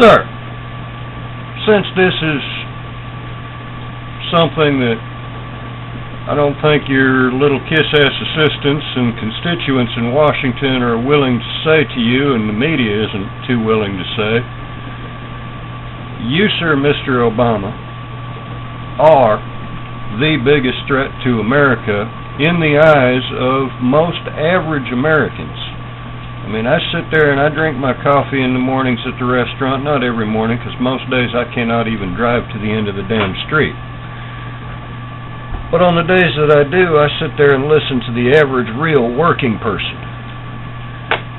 Sir, since this is something that I don't think your little kiss-ass assistants and constituents in Washington are willing to say to you, and the media isn't too willing to say, you, sir, Mr. Obama, are the biggest threat to America in the eyes of most average Americans. I mean, I sit there and I drink my coffee in the mornings at the restaurant, not every morning, because most days I cannot even drive to the end of the damn street. But on the days that I do, I sit there and listen to the average real working person.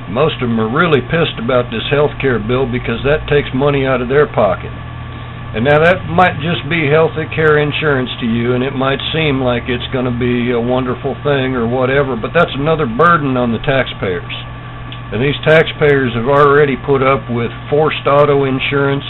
Most of them are really pissed about this health care bill because that takes money out of their pocket. And now that might just be health care insurance to you, and it might seem like it's going to be a wonderful thing or whatever, but that's another burden on the taxpayers. And these taxpayers have already put up with forced auto insurance.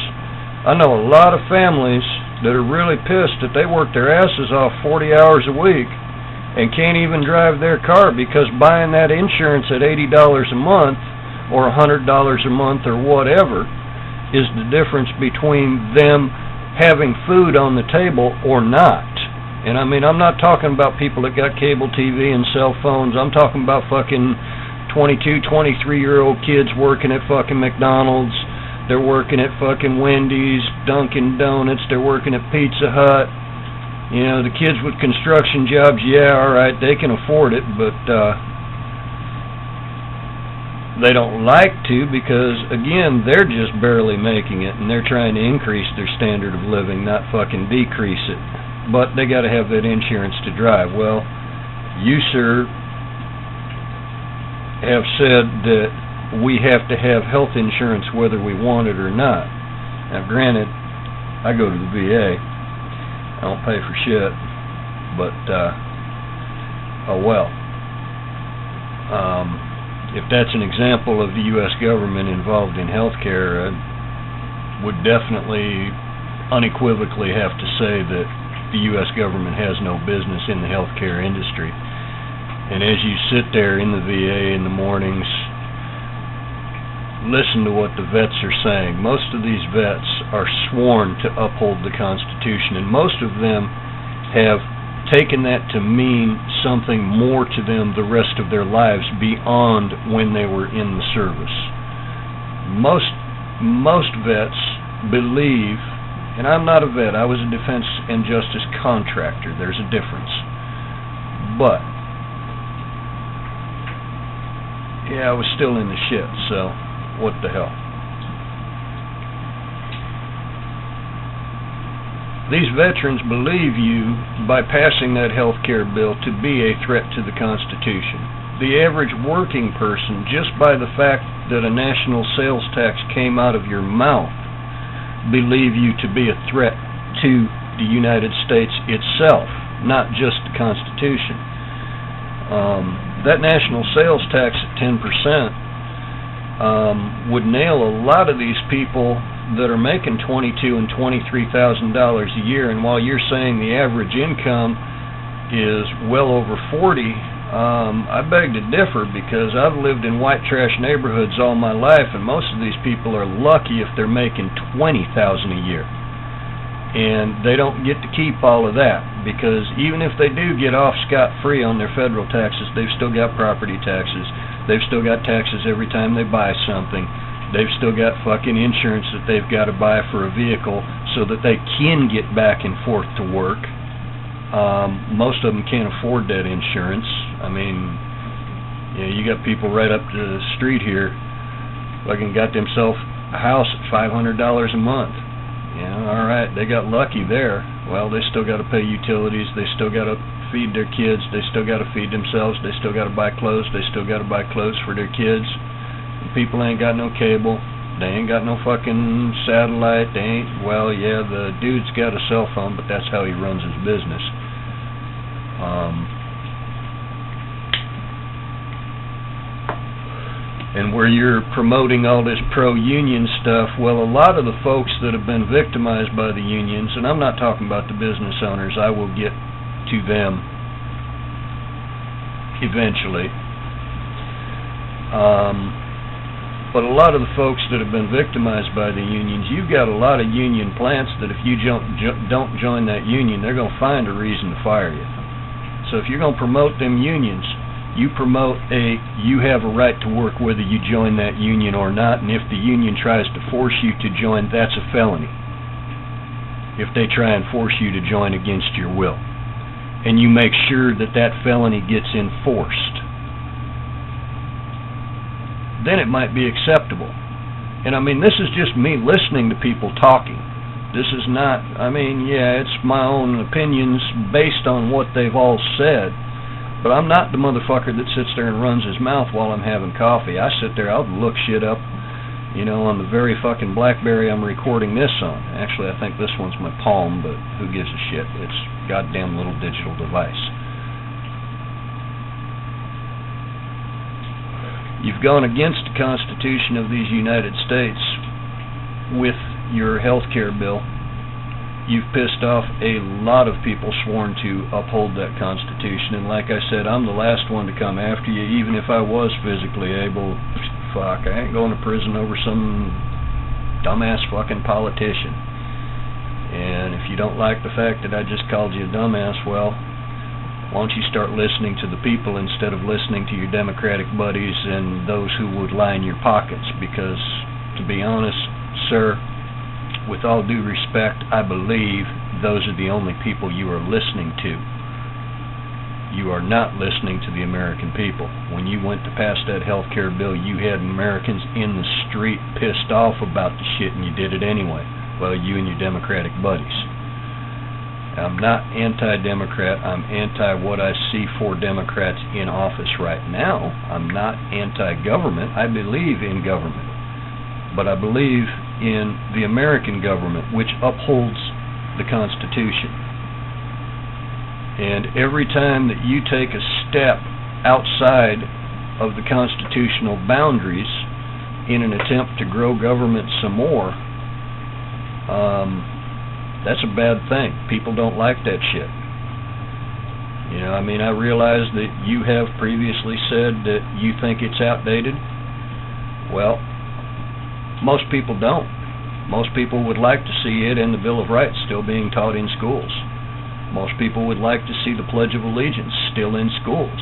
I know a lot of families that are really pissed that they work their asses off 40 hours a week and can't even drive their car because buying that insurance at $80 a month or $100 a month or whatever is the difference between them having food on the table or not. And I mean, I'm not talking about people that got cable TV and cell phones. I'm talking about fucking 22, 23-year-old kids working at fucking McDonald's. They're working at fucking Wendy's, Dunkin' Donuts, they're working at Pizza Hut. You know, the kids with construction jobs, yeah, alright, they can afford it, but they don't like to because, again, they're just barely making it, and they're trying to increase their standard of living, not fucking decrease it. But they gotta have that insurance to drive. Well, you, sir, have said that we have to have health insurance whether we want it or not. Now, granted, I go to the VA. I don't pay for shit, but, oh well. If that's an example of the U.S. government involved in health care, I would definitely unequivocally have to say that the U.S. government has no business in the health care industry. And as you sit there in the VA in the mornings, listen to what the vets are saying. Most of these vets are sworn to uphold the Constitution, and most of them have taken that to mean something more to them the rest of their lives beyond when they were in the service. Most vets believe, and I'm not a vet, I was a defense and justice contractor, there's a difference. But, yeah, I was still in the shit, so what the hell. These veterans believe you, by passing that health care bill, to be a threat to the Constitution. The average working person, just by the fact that a national sales tax came out of your mouth, believe you to be a threat to the United States itself, not just the Constitution. That national sales tax at 10% would nail a lot of these people that are making $22,000 and $23,000 a year. And while you're saying the average income is well over 40, I beg to differ, because I've lived in white trash neighborhoods all my life, and most of these people are lucky if they're making $20,000 a year. And they don't get to keep all of that, because even if they do get off scot-free on their federal taxes, they've still got property taxes. They've still got taxes every time they buy something. They've still got fucking insurance that they've got to buy for a vehicle so that they can get back and forth to work. Most of them can't afford that insurance. I mean, you know, you got people right up the street here fucking got themselves a house at $500 a month. You know, all right, they got lucky there. Well, they still got to pay utilities. They still got to feed their kids. They still got to feed themselves. They still got to buy clothes. They still got to buy clothes for their kids. People ain't got no cable. They ain't got no fucking satellite. They ain't, well, yeah, the dude's got a cell phone, but that's how he runs his business. And where you're promoting all this pro-union stuff, well, a lot of the folks that have been victimized by the unions, and I'm not talking about the business owners, I will get to them eventually. But a lot of the folks that have been victimized by the unions, you've got a lot of union plants that if you don't join that union, they're going to find a reason to fire you. So if you're going to promote them unions, you promote you have a right to work whether you join that union or not, and if the union tries to force you to join, that's a felony. If they try and force you to join against your will. And you make sure that that felony gets enforced. Then it might be acceptable. And I mean, this is just me listening to people talking. This is not, I mean, yeah, it's my own opinions based on what they've all said, but I'm not the motherfucker that sits there and runs his mouth while I'm having coffee. I sit there, I'll look shit up, you know, on the very fucking BlackBerry I'm recording this on. Actually, I think this one's my Palm, but who gives a shit? It's a goddamn little digital device. You've gone against the Constitution of these United States with your health care bill. You've pissed off a lot of people sworn to uphold that Constitution, and like I said, I'm the last one to come after you, even if I was physically able. Fuck, I ain't going to prison over some dumbass fucking politician. And if you don't like the fact that I just called you a dumbass, well, why don't you start listening to the people instead of listening to your Democratic buddies and those who would line your pockets? Because, to be honest, sir, with all due respect, I believe those are the only people you are listening to. You are not listening to the American people. When you went to pass that health care bill, you had Americans in the street pissed off about the shit, and you did it anyway. Well, you and your Democratic buddies. I'm not anti-Democrat. I'm anti what I see for Democrats in office right now. I'm not anti-government. I believe in government. But I believe in the American government, which upholds the Constitution. And every time that you take a step outside of the constitutional boundaries in an attempt to grow government some more, that's a bad thing. People don't like that shit. You know, I mean, I realize that you have previously said that you think it's outdated. Well, most people don't. Most people would like to see it and the Bill of Rights still being taught in schools. Most people would like to see the Pledge of Allegiance still in schools.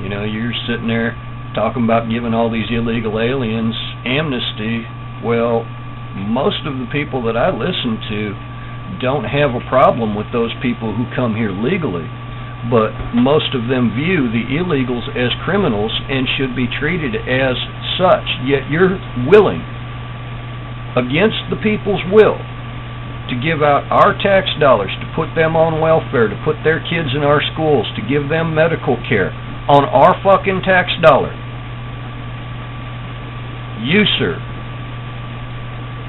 You know, you're sitting there talking about giving all these illegal aliens amnesty. Well, most of the people that I listen to don't have a problem with those people who come here legally, but most of them view the illegals as criminals and should be treated as such. Yet you're willing, against the people's will, to give out our tax dollars, to put them on welfare, to put their kids in our schools, to give them medical care on our fucking tax dollar. You, sir,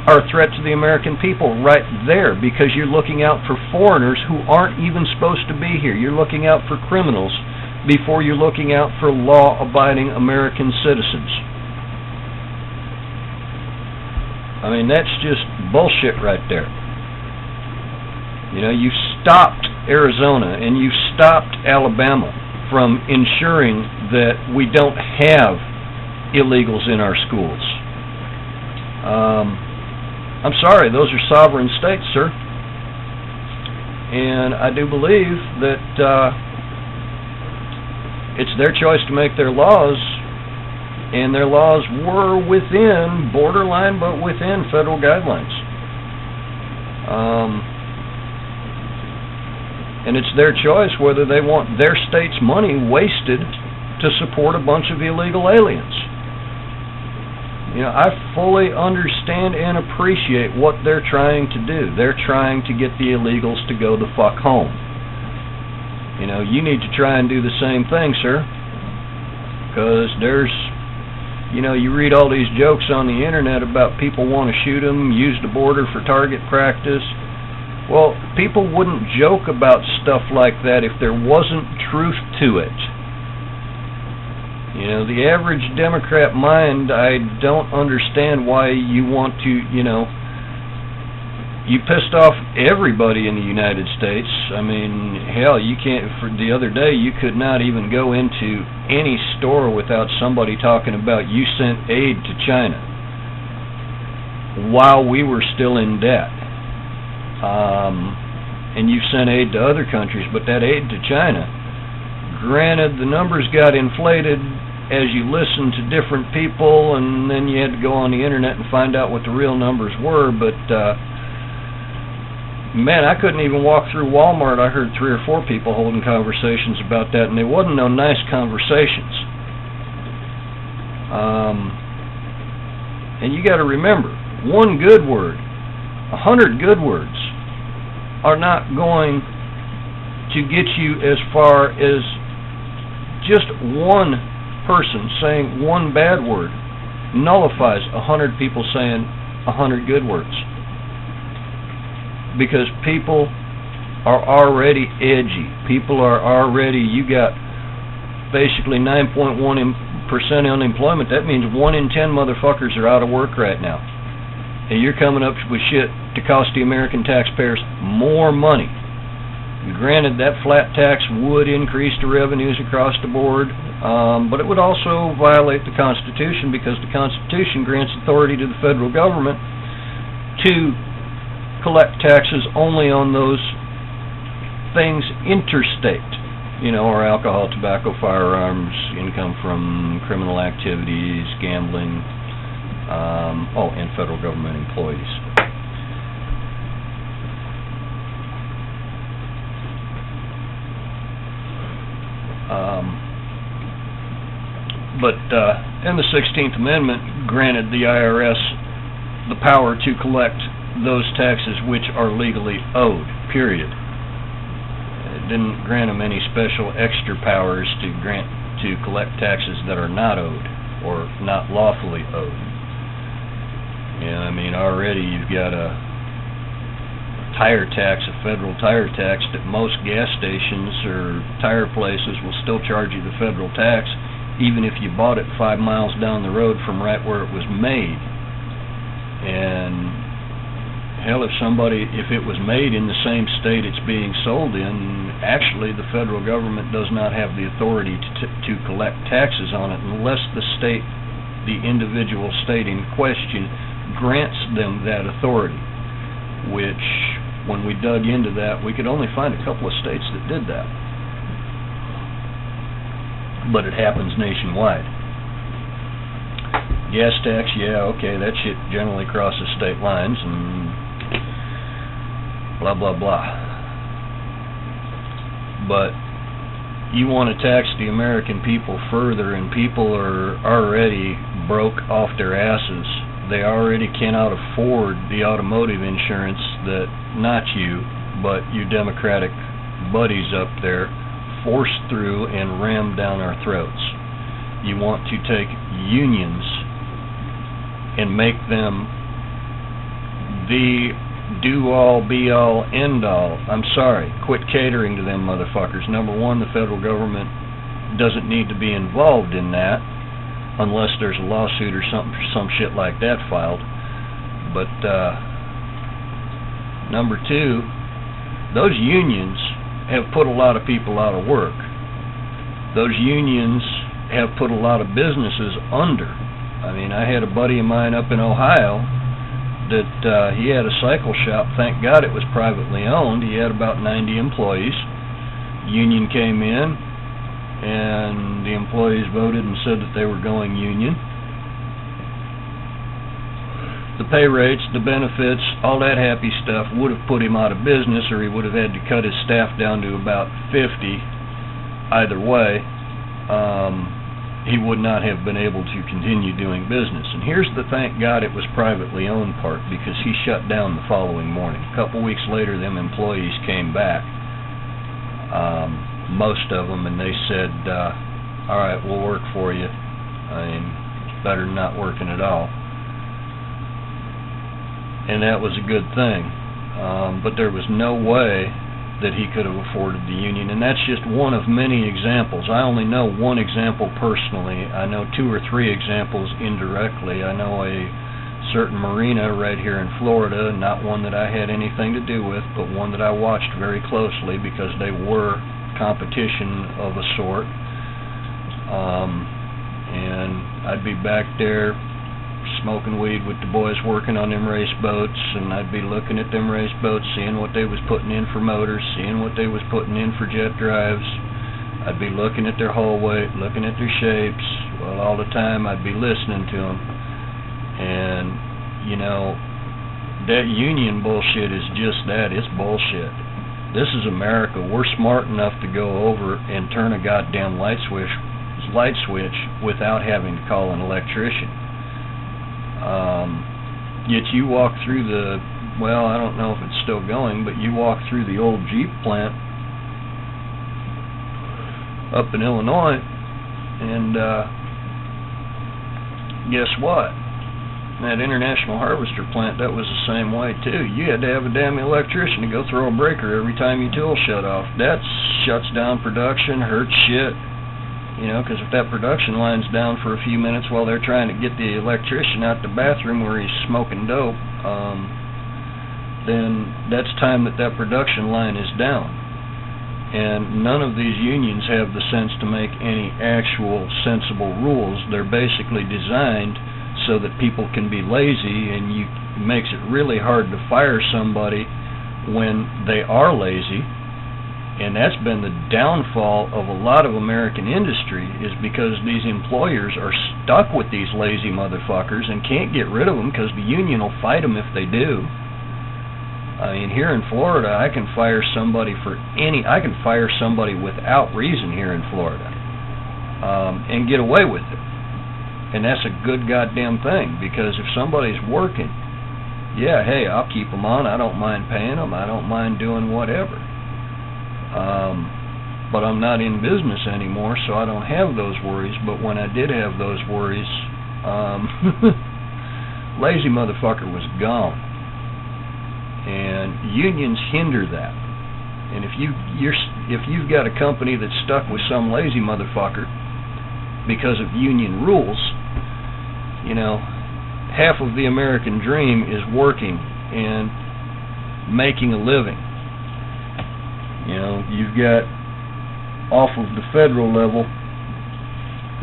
are a threat to the American people right there, because you're looking out for foreigners who aren't even supposed to be here. You're looking out for criminals before you're looking out for law-abiding American citizens. I mean, that's just bullshit right there. You know, you've stopped Arizona and you've stopped Alabama from ensuring that we don't have illegals in our schools. I'm sorry, those are sovereign states, sir. And I do believe that it's their choice to make their laws, and their laws were within, borderline, but within federal guidelines. And it's their choice whether they want their state's money wasted to support a bunch of illegal aliens. You know, I fully understand and appreciate what they're trying to do. They're trying to get the illegals to go the fuck home. You know, you need to try and do the same thing, sir. Because there's, you know, you read all these jokes on the internet about people want to shoot them, use the border for target practice. Well, people wouldn't joke about stuff like that if there wasn't truth to it. You know, the average Democrat mind, I don't understand why you want to, you know, You pissed off everybody in the United States. I mean, hell, you can't, for the other day, you could not even go into any store without somebody talking about you sent aid to China while we were still in debt. And you sent aid to other countries, but that aid to China, granted, the numbers got inflated as you listened to different people, and then you had to go on the internet and find out what the real numbers were, but man, I couldn't even walk through Walmart. I heard 3 or 4 people holding conversations about that, and they wasn't no nice conversations. And you got to remember, one good word, 100 good words are not going to get you as far as just one person saying one bad word nullifies 100 people saying 100 good words. Because people are already edgy. People are already, you got basically 9.1% unemployment. That means 1 in 10 motherfuckers are out of work right now. And you're coming up with shit to cost the American taxpayers more money. Granted, that flat tax would increase the revenues across the board, but it would also violate the Constitution, because the Constitution grants authority to the federal government to collect taxes only on those things interstate, you know, or alcohol, tobacco, firearms, income from criminal activities, gambling, and federal government employees. And the 16th Amendment granted the IRS the power to collect those taxes which are legally owed, period. It didn't grant them any special extra powers to collect taxes that are not owed or not lawfully owed. Yeah, I mean, already you've got a tire tax, a federal tire tax, that most gas stations or tire places will still charge you the federal tax, even if you bought it 5 miles down the road from right where it was made. And hell, if it was made in the same state it's being sold in, actually the federal government does not have the authority to collect taxes on it unless the individual state in question grants them that authority, which, when we dug into that, we could only find a couple of states that did that. But it happens nationwide. Gas tax, yeah, okay, that shit generally crosses state lines and blah, blah, blah. But you want to tax the American people further, and people are already broke off their asses. They already cannot afford the automotive insurance that not you, but your Democratic buddies up there forced through and rammed down our throats. You want to take unions and make them the do-all, be-all, end-all. I'm sorry, quit catering to them motherfuckers. Number one, the federal government doesn't need to be involved in that unless there's a lawsuit or some shit like that filed. But number two, those unions have put a lot of people out of work. Those unions have put a lot of businesses under. I mean, I had a buddy of mine up in Ohio that he had a cycle shop. Thank God it was privately owned. He had about 90 employees. Union came in, and the employees voted and said that they were going union. The pay rates, the benefits, all that happy stuff would have put him out of business, or he would have had to cut his staff down to about 50. Either way, he would not have been able to continue doing business. And here's the thank God it was privately owned part, because he shut down the following morning. A couple weeks later, them employees came back, most of them, and they said, all right, we'll work for you. I mean, it's better than not working at all. And that was a good thing. But there was no way that he could have afforded the union, and that's just one of many examples. I only know one example personally. I know 2 or 3 examples indirectly. I know a certain marina right here in Florida, not one that I had anything to do with, but one that I watched very closely because they were competition of a sort. And I'd be back there smoking weed with the boys working on them race boats, and I'd be looking at them race boats, seeing what they was putting in for motors, seeing what they was putting in for jet drives. I'd be looking at their hull weight, looking at their shapes. Well, all the time I'd be listening to them. And, you know, that union bullshit is just that. It's bullshit. This is America. We're smart enough to go over and turn a goddamn light switch without having to call an electrician. Yet you walk through the, well, I don't know if it's still going, but you walk through the old Jeep plant up in Illinois, and guess what? That International Harvester plant, that was the same way too. You had to have a damn electrician to go throw a breaker every time your tool shut off. That shuts down production, hurts shit. You know, because if that production line's down for a few minutes while they're trying to get the electrician out the bathroom where he's smoking dope, then that's time that production line is down. And none of these unions have the sense to make any actual sensible rules. They're basically designed so that people can be lazy, and it makes it really hard to fire somebody when they are lazy. And that's been the downfall of a lot of American industry, is because these employers are stuck with these lazy motherfuckers and can't get rid of them because the union will fight them if they do. I mean, here in Florida, I can fire somebody without reason here in Florida, and get away with it. And that's a good goddamn thing, because if somebody's working, yeah, hey, I'll keep them on. I don't mind paying them. I don't mind doing whatever. But I'm not in business anymore, so I don't have those worries. But when I did have those worries, lazy motherfucker was gone. And unions hinder that. And if you've got a company that's stuck with some lazy motherfucker because of union rules, you know, half of the American dream is working and making a living. You know, you've got, off of the federal level,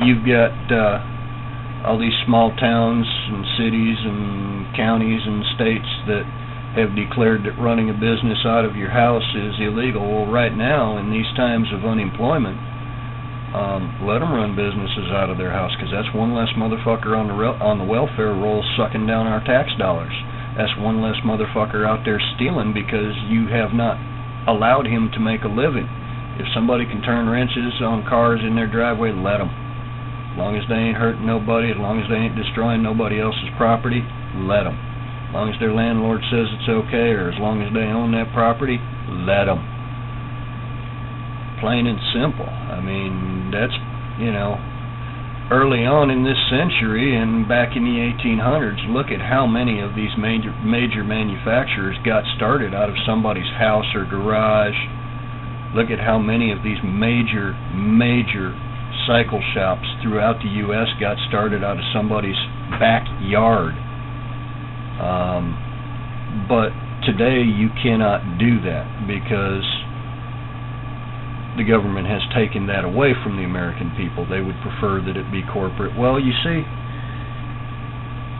you've got all these small towns and cities and counties and states that have declared that running a business out of your house is illegal. Well, right now, in these times of unemployment, let them run businesses out of their house, because that's one less motherfucker on the welfare roll sucking down our tax dollars. That's one less motherfucker out there stealing because you have not allowed him to make a living. If somebody can turn wrenches on cars in their driveway, let them. As long as they ain't hurting nobody, as long as they ain't destroying nobody else's property, let them. As long as their landlord says it's okay, or as long as they own that property, let them. Plain and simple. I mean, that's, you know, early on in this century and back in the 1800s, look at how many of these major manufacturers got started out of somebody's house or garage. Look at how many of these major cycle shops throughout the U.S. got started out of somebody's backyard. But today you cannot do that, because the government has taken that away from the American people. They would prefer that it be corporate. Well, you see,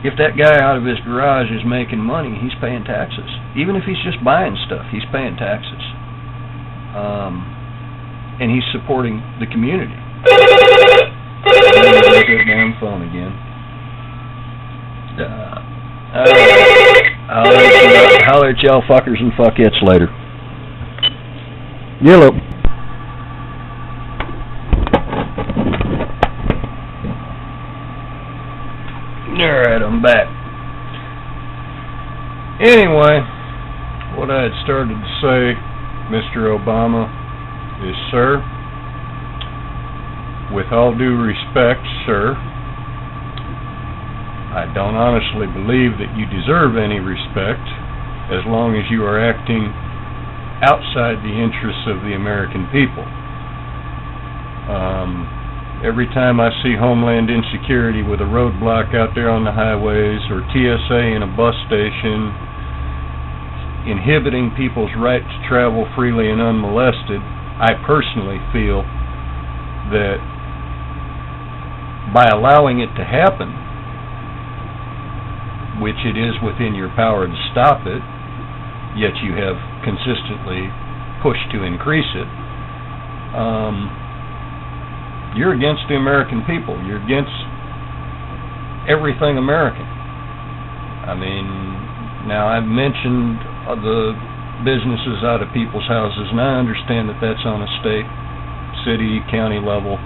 if that guy out of his garage is making money, he's paying taxes. Even if he's just buying stuff, he's paying taxes. And he's supporting the community. There's that damn phone again. I'll holler at y'all fuckers and fuckettes later. Yellow. Alright, I'm back. Anyway, what I had started to say, Mr. Obama, is, sir, with all due respect, sir, I don't honestly believe that you deserve any respect as long as you are acting outside the interests of the American people. Every time I see Homeland Insecurity with a roadblock out there on the highways, or TSA in a bus station, inhibiting people's right to travel freely and unmolested, I personally feel that by allowing it to happen, which it is within your power to stop it, yet you have consistently pushed to increase it, you're against the American people. You're against everything American. I mean, now I've mentioned the businesses out of people's houses, and I understand that that's on a state, city, county level.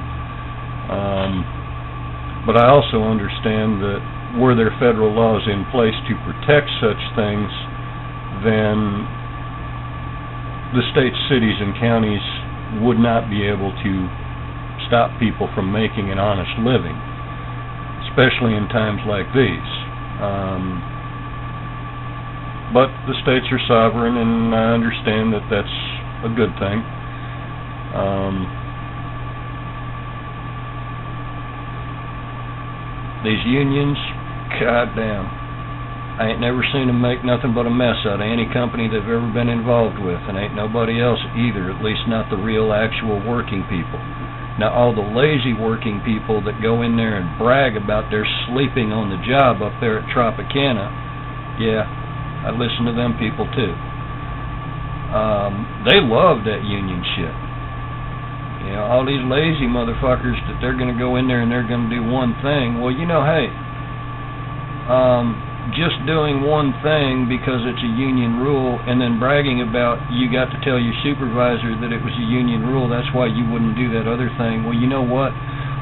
But I also understand that were there federal laws in place to protect such things, then the states, cities, and counties would not be able to stop people from making an honest living, especially in times like these. But the states are sovereign, and I understand that that's a good thing. These unions, goddamn, I ain't never seen them make nothing but a mess out of any company they've ever been involved with, and ain't nobody else either, at least not the real actual working people. Now, all the lazy working people that go in there and brag about their sleeping on the job up there at Tropicana, yeah, I listen to them people too. They love that union shit. You know, all these lazy motherfuckers that they're going to go in there and they're going to do one thing. Well, you know, hey, just doing one thing because it's a union rule and then bragging about you got to tell your supervisor that it was a union rule, that's why you wouldn't do that other thing. Well, you know what?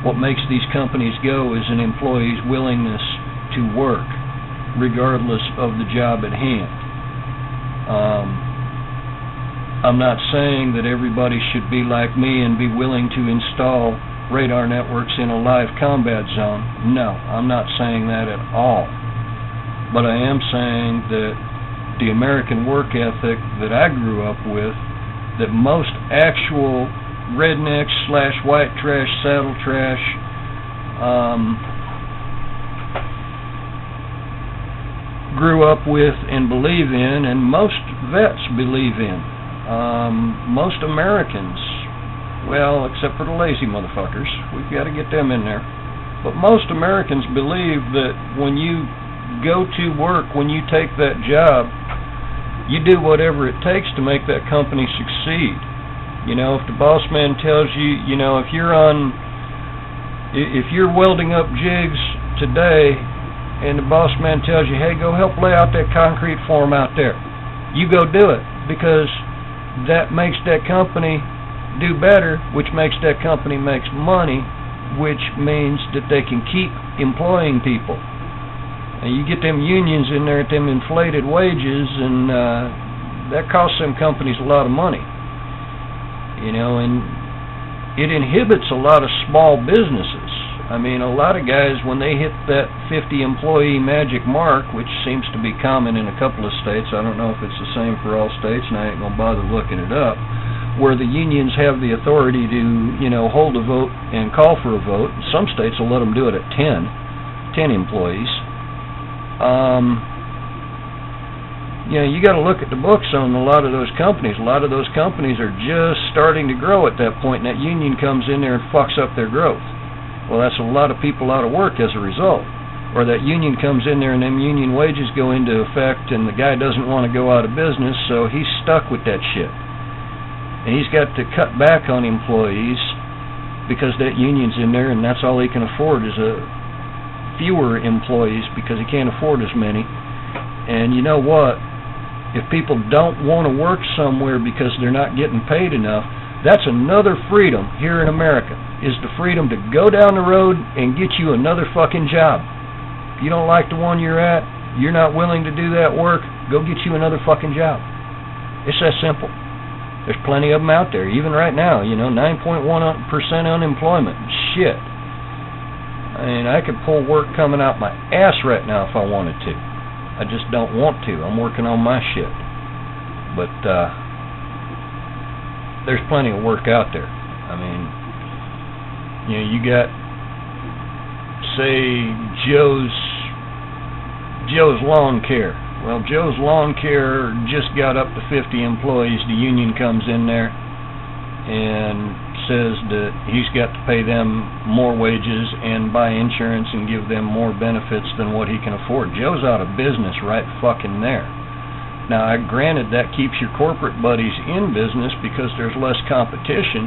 What makes these companies go is an employee's willingness to work regardless of the job at hand. I'm not saying that everybody should be like me and be willing to install radar networks in a live combat zone. No, I'm not saying that at all. But I am saying that the American work ethic that I grew up with, that most actual rednecks / white trash, saddle trash, grew up with and believe in, and most vets believe in. Most Americans, well, except for the lazy motherfuckers, we've got to get them in there, but most Americans believe that when you go to work, when you take that job, you do whatever it takes to make that company succeed. You know, if the boss man tells you, you know, if you're welding up jigs today and the boss man tells you, hey, go help lay out that concrete for him out there, you go do it, because that makes that company do better, which makes that company makes money, which means that they can keep employing people. And you get them unions in there at them inflated wages, and that costs them companies a lot of money. You know, and it inhibits a lot of small businesses. I mean, a lot of guys, when they hit that 50-employee magic mark, which seems to be common in a couple of states, I don't know if it's the same for all states, and I ain't going to bother looking it up, where the unions have the authority to, you know, hold a vote and call for a vote. Some states will let them do it at 10 employees. You know, you got to look at the books on a lot of those companies. A lot of those companies are just starting to grow at that point, and that union comes in there and fucks up their growth. Well, that's a lot of people out of work as a result. Or that union comes in there and them union wages go into effect, and the guy doesn't want to go out of business, so he's stuck with that shit. And he's got to cut back on employees because that union's in there, and that's all he can afford is fewer employees, because he can't afford as many. And you know what? If people don't want to work somewhere because they're not getting paid enough, that's another freedom here in America, is the freedom to go down the road and get you another fucking job. If you don't like the one you're at, you're not willing to do that work, go get you another fucking job. It's that simple. There's plenty of them out there, even right now, you know, 9.1% unemployment. Shit. I mean, I could pull work coming out my ass right now if I wanted to. I just don't want to. I'm working on my shit. But there's plenty of work out there. I mean, You know, you got, say, Joe's Lawn Care. Well, Joe's Lawn Care just got up to 50 employees. The union comes in there and says that he's got to pay them more wages and buy insurance and give them more benefits than what he can afford. Joe's out of business right fucking there. Now, granted, that keeps your corporate buddies in business because there's less competition,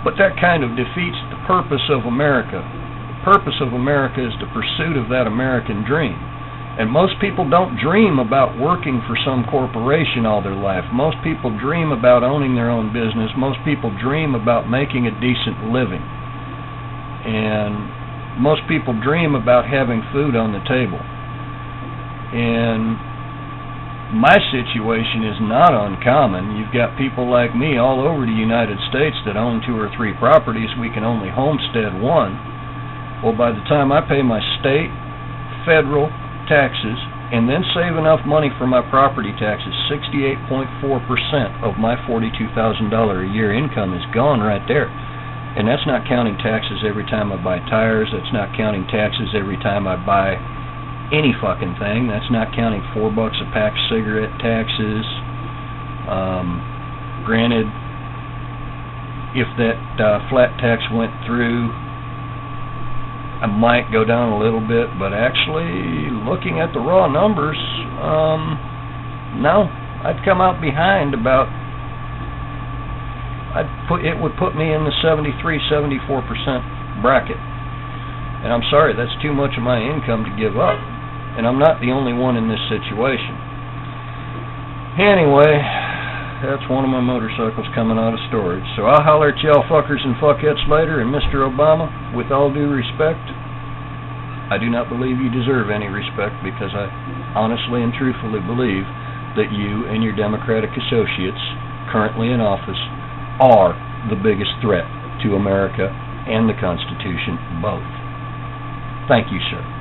but that kind of defeats the purpose of America. The purpose of America is the pursuit of that American dream. And most people don't dream about working for some corporation all their life. Most people dream about owning their own business. Most people dream about making a decent living. And most people dream about having food on the table. And my situation is not uncommon. You've got people like me all over the United States that own 2 or 3 properties. We can only homestead one. Well, by the time I pay my state, federal, taxes, and then save enough money for my property taxes, 68.4% of my $42,000 a year income is gone right there. And that's not counting taxes every time I buy tires. That's not counting taxes every time I buy any fucking thing. That's not counting $4 a pack cigarette taxes. Granted, if that flat tax went through, I might go down a little bit, but actually, looking at the raw numbers, no, I'd come out behind about, it would put me in the 73-74% bracket. And I'm sorry, that's too much of my income to give up. And I'm not the only one in this situation. Anyway, that's one of my motorcycles coming out of storage. So I'll holler at y'all fuckers and fuckettes later. And Mr. Obama, with all due respect, I do not believe you deserve any respect, because I honestly and truthfully believe that you and your Democratic associates currently in office are the biggest threat to America and the Constitution both. Thank you, sir.